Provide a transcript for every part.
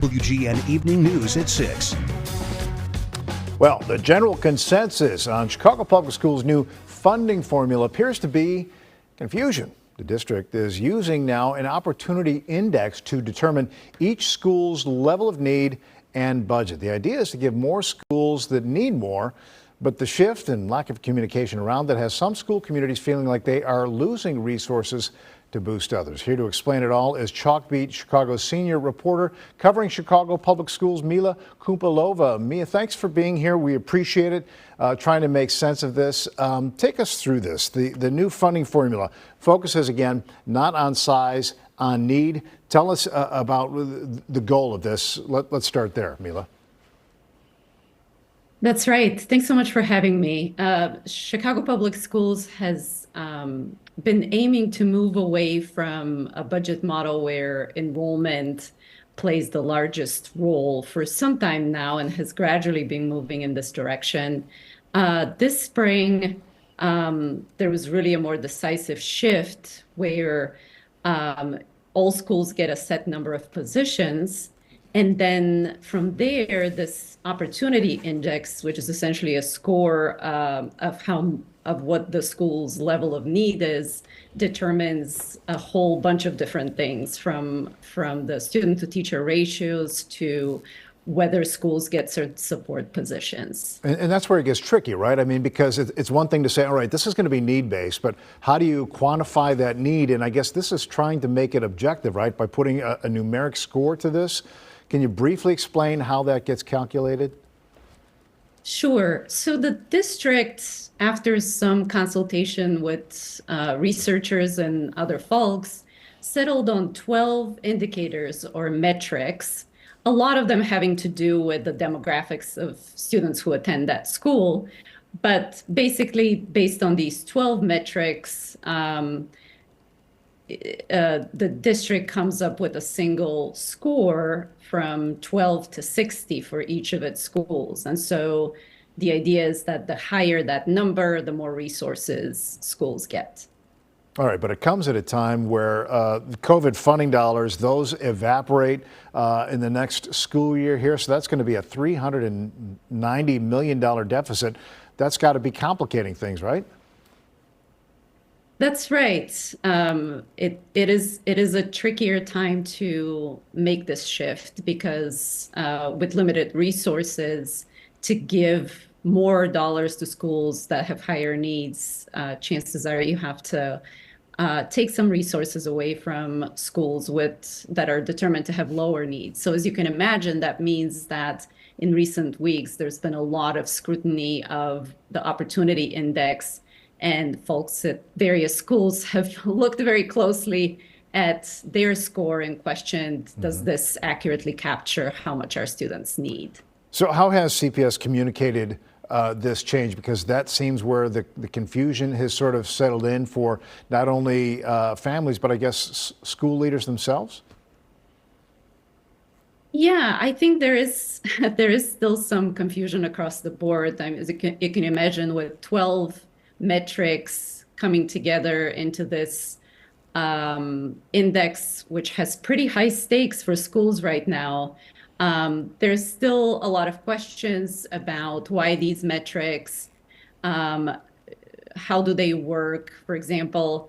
WGN Evening News at 6. Well, the general consensus on Chicago Public Schools' new funding formula appears to be confusion. The district is using now an opportunity index to determine each school's level of need and budget. The idea is to give more schools that need more, but the shift and lack of communication around that has some school communities feeling like they are losing resources to boost others. Here to explain it all is Chalkbeat Chicago's senior reporter covering Chicago Public Schools, Mila Kumpalova. Mia, thanks for being here. We appreciate it, trying to make sense of this. Take us through this. The new funding formula focuses, again, not on size, on need. Tell us about the goal of this. Let's start there, Mila. That's right. Thanks so much for having me. Chicago Public Schools has been aiming to move away from a budget model where enrollment plays the largest role for some time now and has gradually been moving in this direction. This spring, there was really a more decisive shift where all schools get a set number of positions. And then from there, this opportunity index, which is essentially a score of what the school's level of need is, determines a whole bunch of different things from the student to teacher ratios to whether schools get certain support positions. And that's where it gets tricky, right? I mean, because it's one thing to say, all right, this is going to be need-based, but how do you quantify that need? And I guess this is trying to make it objective, right, by putting a numeric score to this. Can you briefly explain how that gets calculated? Sure. So the district, after some consultation with researchers and other folks, settled on 12 indicators or metrics, a lot of them having to do with the demographics of students who attend that school. But basically, based on these 12 metrics, the district comes up with a single score from 12 to 60 for each of its schools. And so the idea is that the higher that number, the more resources schools get. All right, but it comes at a time where COVID funding dollars, those evaporate in the next school year here. So that's going to be a $390 million deficit. That's got to be complicating things, right? That's right. It is a trickier time to make this shift because with limited resources, to give more dollars to schools that have higher needs, chances are you have to take some resources away from schools that are determined to have lower needs. So as you can imagine, that means that in recent weeks, there's been a lot of scrutiny of the opportunity index. And folks at various schools have looked very closely at their score and questioned, does this accurately capture how much our students need? So how has CPS communicated this change? Because that seems where the confusion has sort of settled in for not only families, but I guess school leaders themselves? Yeah, I think there is still some confusion across the board. I mean, as you can imagine, with 12 metrics coming together into this index, which has pretty high stakes for schools right now. There's still a lot of questions about why these metrics, how do they work? For example,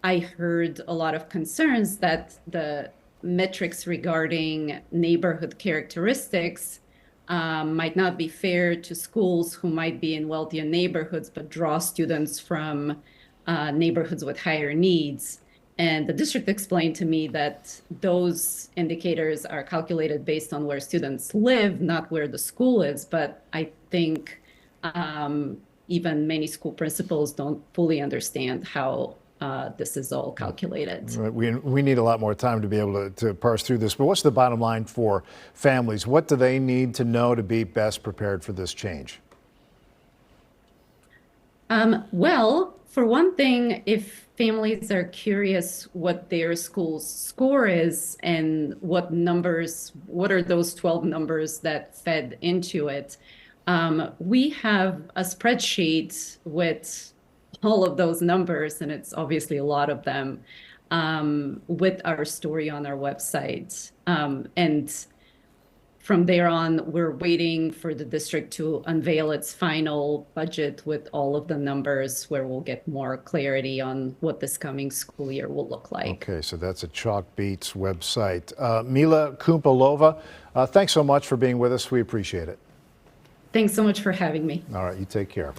I heard a lot of concerns that the metrics regarding neighborhood characteristics might not be fair to schools who might be in wealthier neighborhoods, but draw students from neighborhoods with higher needs. And the district explained to me that those indicators are calculated based on where students live, not where the school is. But I think even many school principals don't fully understand how this is all calculated. Right. We need a lot more time to be able to parse through this. But what's the bottom line for families? What do they need to know to be best prepared for this change? Well, for one thing, if families are curious what their school's score is and what are those 12 numbers that fed into it, we have a spreadsheet with all of those numbers, and it's obviously a lot of them, with our story on our website. And from there on, we're waiting for the district to unveil its final budget with all of the numbers, where we'll get more clarity on what this coming school year will look like. Okay, so that's a Chalkbeats website. Mila Kumpalova, thanks so much for being with us. We appreciate it. Thanks so much for having me. All right, you take care.